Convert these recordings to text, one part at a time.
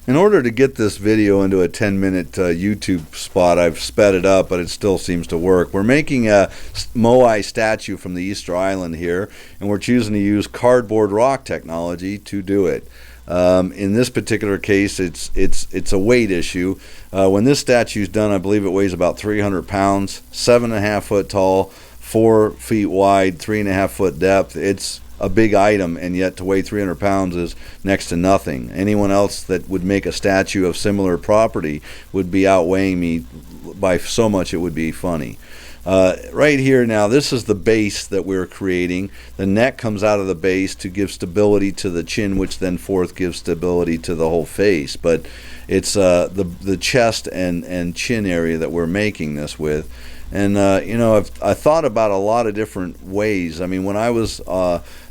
In order to get this video into a 10-minute YouTube spot, I've sped it up, but it still seems to work. We're making a Moai statue from the Easter Island here, and we're choosing to use cardboard rock technology to do it. In this particular case, it's a weight issue. When this statue is done, I believe it weighs about 300 pounds, 7.5 foot tall, 4 feet wide, 3.5 foot depth. It's a big item, and yet to weigh 300 pounds is next to nothing. Anyone else that would make a statue of similar property would be outweighing me by so much it would be funny. Right here now, this is the base that we're creating. The neck comes out of the base to give stability to the chin, which then forth gives stability to the whole face. But it's the chest and chin area that we're making this with. And I thought about a lot of different ways. I mean, when I was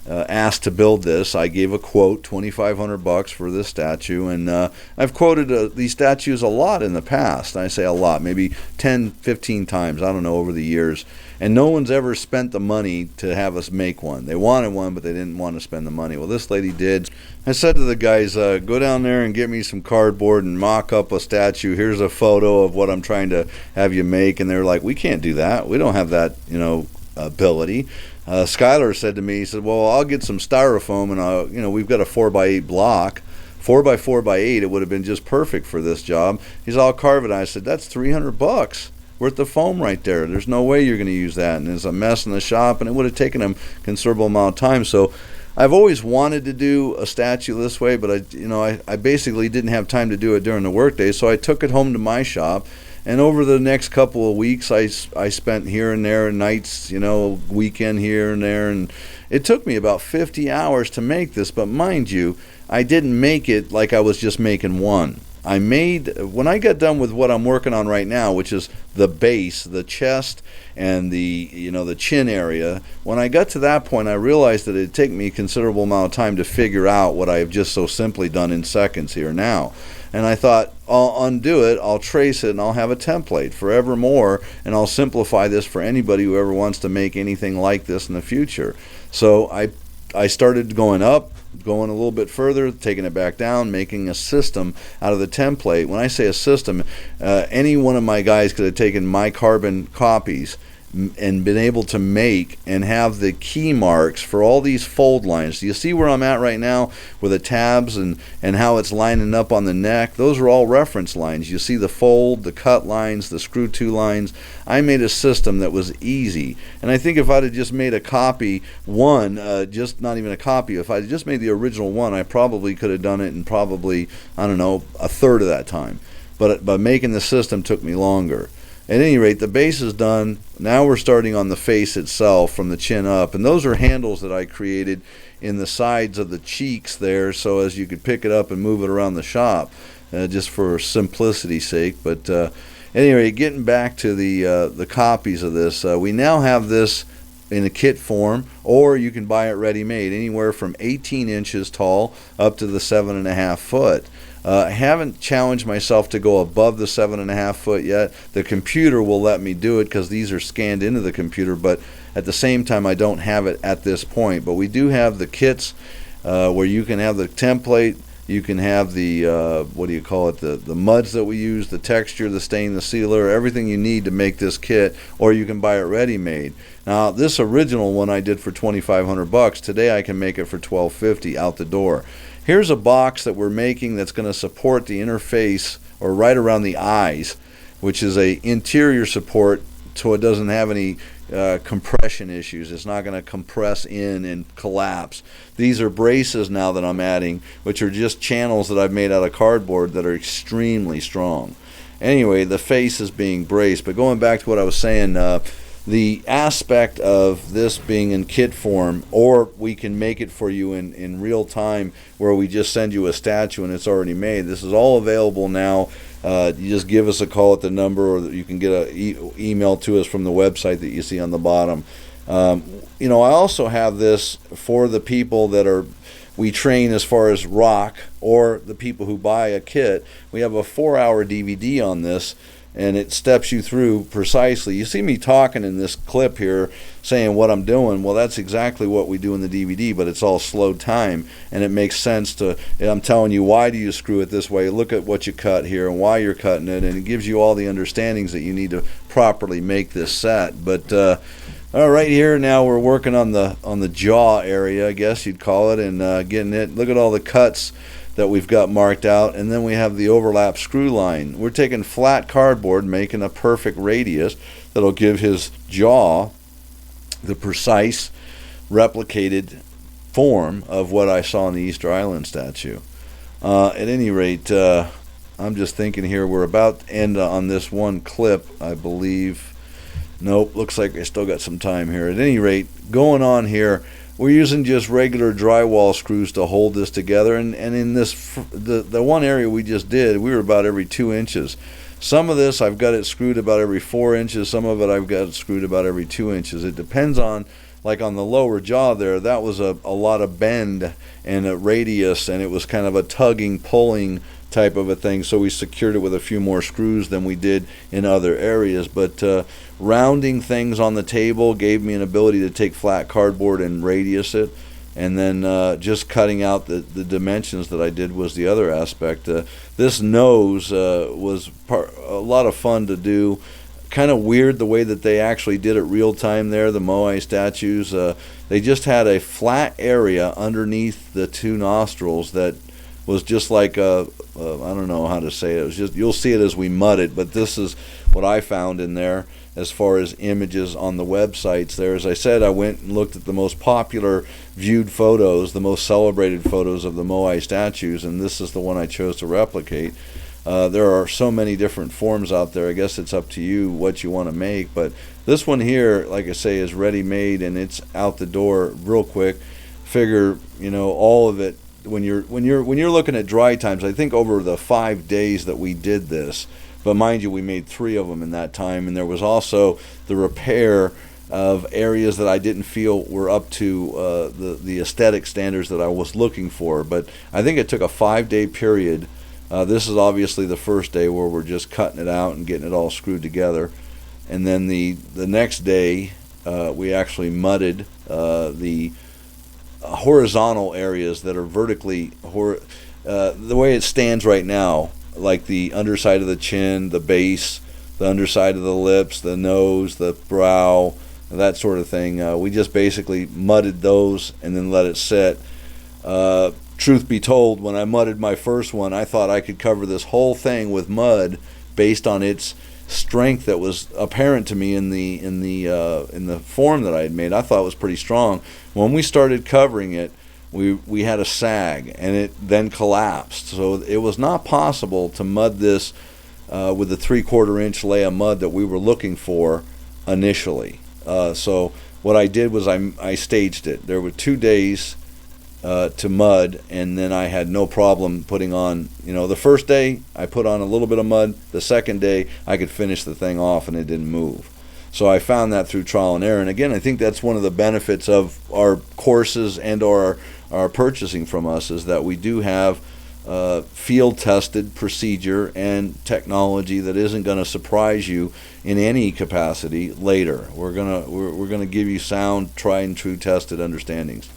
asked to build this, I gave a quote, $2,500 for this statue, and I've quoted these statues a lot in the past. I say a lot, maybe 10, 15 times, I don't know, over the years, and no one's ever spent the money to have us make one. They wanted one, but they didn't want to spend the money. Well, this lady did. I said to the guys, go down there and get me some cardboard and mock up a statue. Here's a photo of what I'm trying to have you make. And they're like, we can't do that. We don't have that, ability. Skylar said to me, he said, well, I'll get some styrofoam, and we've got a 4x8 block. 4x4x8, it would have been just perfect for this job. He's all carve it. I said, that's $300 worth of foam right there. There's no way you're going to use that. And it's a mess in the shop, and it would have taken him a considerable amount of time. So I've always wanted to do a statue this way, but I basically didn't have time to do it during the workday. So I took it home to my shop. And over the next couple of weeks, I spent here and there, nights, weekend here and there, and it took me about 50 hours to make this. But mind you, I didn't make it like I was just making one. When I got done with what I'm working on right now, which is the base, the chest, and the chin area, when I got to that point, I realized that it'd take me a considerable amount of time to figure out what I have just so simply done in seconds here now. And I thought, I'll undo it, I'll trace it, and I'll have a template forevermore, and I'll simplify this for anybody who ever wants to make anything like this in the future. So I started going up, going a little bit further, taking it back down, making a system out of the template. When I say a system, any one of my guys could have taken my carbon copies and been able to make and have the key marks for all these fold lines. Do you see where I'm at right now with the tabs and how it's lining up on the neck? Those are all reference lines. You see the fold, the cut lines, the screw to lines. I made a system that was easy. And I think if I'd have just made a copy just not even a copy, if I'd just made the original one, I probably could have done it in probably, a third of that time. But making the system took me longer. At any rate, the base is done. Now we're starting on the face itself from the chin up. And those are handles that I created in the sides of the cheeks there so as you could pick it up and move it around the shop just for simplicity's sake. But anyway, getting back to the copies of this, we now have this in a kit form, or you can buy it ready-made, anywhere from 18 inches tall up to the 7.5 foot. I haven't challenged myself to go above the 7.5 foot yet. The computer will let me do it because these are scanned into the computer, but at the same time I don't have it at this point. But we do have the kits where you can have the template, you can have the the muds that we use, the texture, the stain, the sealer, everything you need to make this kit, or you can buy it ready-made. Now this original one I did for $2,500. Today I can make it for $1,250 out the door. Here's a box that we're making that's going to support the inner face, or right around the eyes, which is a interior support so it doesn't have any compression issues. It's not going to compress in and collapse. These are braces now that I'm adding, which are just channels that I've made out of cardboard that are extremely strong. Anyway, the face is being braced. But going back to what I was saying, the aspect of this being in kit form, or we can make it for you in real time where we just send you a statue and it's already made. This is all available now. You just give us a call at the number, or you can get an email to us from the website that you see on the bottom. I also have this for the people that we train as far as rock, or the people who buy a kit. We have a 4-hour DVD on this and it steps you through precisely. You see me talking in this clip here saying what I'm doing. Well, that's exactly what we do in the DVD, but it's all slow time, and it makes sense to, I'm telling you, why do you screw it this way? Look at what you cut here and why you're cutting it, and it gives you all the understandings that you need to properly make this set. But all right, here now we're working on the jaw area, I guess you'd call it, and getting it. Look at all the cuts that we've got marked out, and then we have the overlap screw line. We're taking flat cardboard, making a perfect radius that'll give his jaw the precise replicated form of what I saw in the Easter Island statue. At any rate, I'm just thinking here, we're about to end on this one clip, I believe. Nope, looks like I still got some time here. At any rate, going on here, we're using just regular drywall screws to hold this together, and in this the one area we just did, we were about every 2 inches. Some of this I've got it screwed about every 4 inches, some of it I've got it screwed about every 2 inches. It depends on, like on the lower jaw there, that was a lot of bend and a radius, and it was kind of a tugging, pulling type of a thing, so we secured it with a few more screws than we did in other areas. But rounding things on the table gave me an ability to take flat cardboard and radius it, and then just cutting out the dimensions that I did was the other aspect. This nose was a lot of fun to do. Kind of weird the way that they actually did it real time there, the Moai statues. They just had a flat area underneath the two nostrils that was just like I don't know how to say it. It was just, you'll see it as we mud it, but this is what I found in there as far as images on the websites there. As I said, I went and looked at the most popular viewed photos, the most celebrated photos of the Moai statues, and this is the one I chose to replicate. There are so many different forms out there. I guess it's up to you what you want to make, but this one here, like I say, is ready made, and it's out the door real quick. Figure, all of it. When you're looking at dry times, I think over the 5 days that we did this, but mind you, we made 3 of them in that time, and there was also the repair of areas that I didn't feel were up to the aesthetic standards that I was looking for. But I think it took a 5-day period. This is obviously the first day where we're just cutting it out and getting it all screwed together, and then the next day we actually mudded the horizontal areas that are vertically the way it stands right now, like the underside of the chin, the base, the underside of the lips, the nose, the brow, that sort of thing. We just basically mudded those and then let it sit. Truth be told, when I mudded my first one, I thought I could cover this whole thing with mud based on its strength that was apparent to me in the form that I had made. I thought it was pretty strong. When we started covering it, we had a sag, and it then collapsed. So it was not possible to mud this with the 3/4 inch lay of mud that we were looking for initially. So what I did was I staged it. There were 2 days to mud, and then I had no problem putting on, the first day I put on a little bit of mud. The second day I could finish the thing off and it didn't move. So I found that through trial and error. And again, I think that's one of the benefits of our courses and our purchasing from us, is that we do have field tested procedure and technology that isn't going to surprise you in any capacity later. We're gonna give you sound, tried and true tested understandings.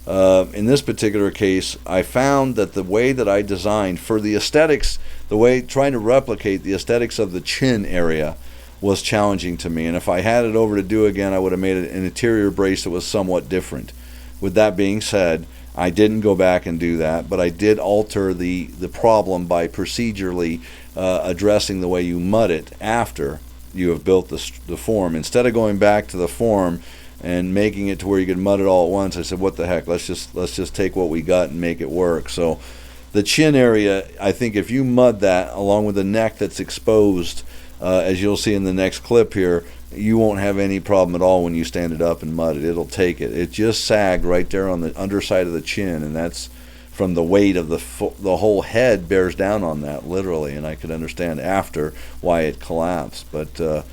In this particular case, I found that the way that I designed for the aesthetics, trying to replicate the aesthetics of the chin area was challenging to me. And if I had it over to do again, I would have made an interior brace that was somewhat different. With that being said, I didn't go back and do that, but I did alter the problem by procedurally addressing the way you mud it after you have built the form. Instead of going back to the form and making it to where you could mud it all at once, I said, what the heck, let's just take what we got and make it work. So the chin area, I think if you mud that along with the neck that's exposed, as you'll see in the next clip here, you won't have any problem at all when you stand it up and mud it. It'll take it. It just sagged right there on the underside of the chin, and that's from the weight of the whole head bears down on that, literally, and I could understand after why it collapsed. But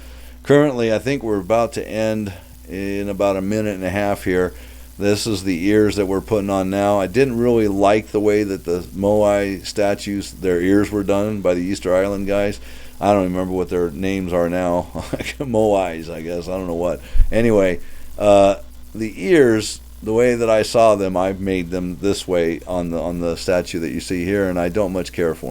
currently, I think we're about to end in about a minute and a half here. This is the ears that we're putting on now. I didn't really like the way that the Moai statues, their ears were done by the Easter Island guys. I don't remember what their names are now. Moais, I guess. I don't know what. Anyway, the ears, the way that I saw them, I've made them this way on the statue that you see here, and I don't much care for them.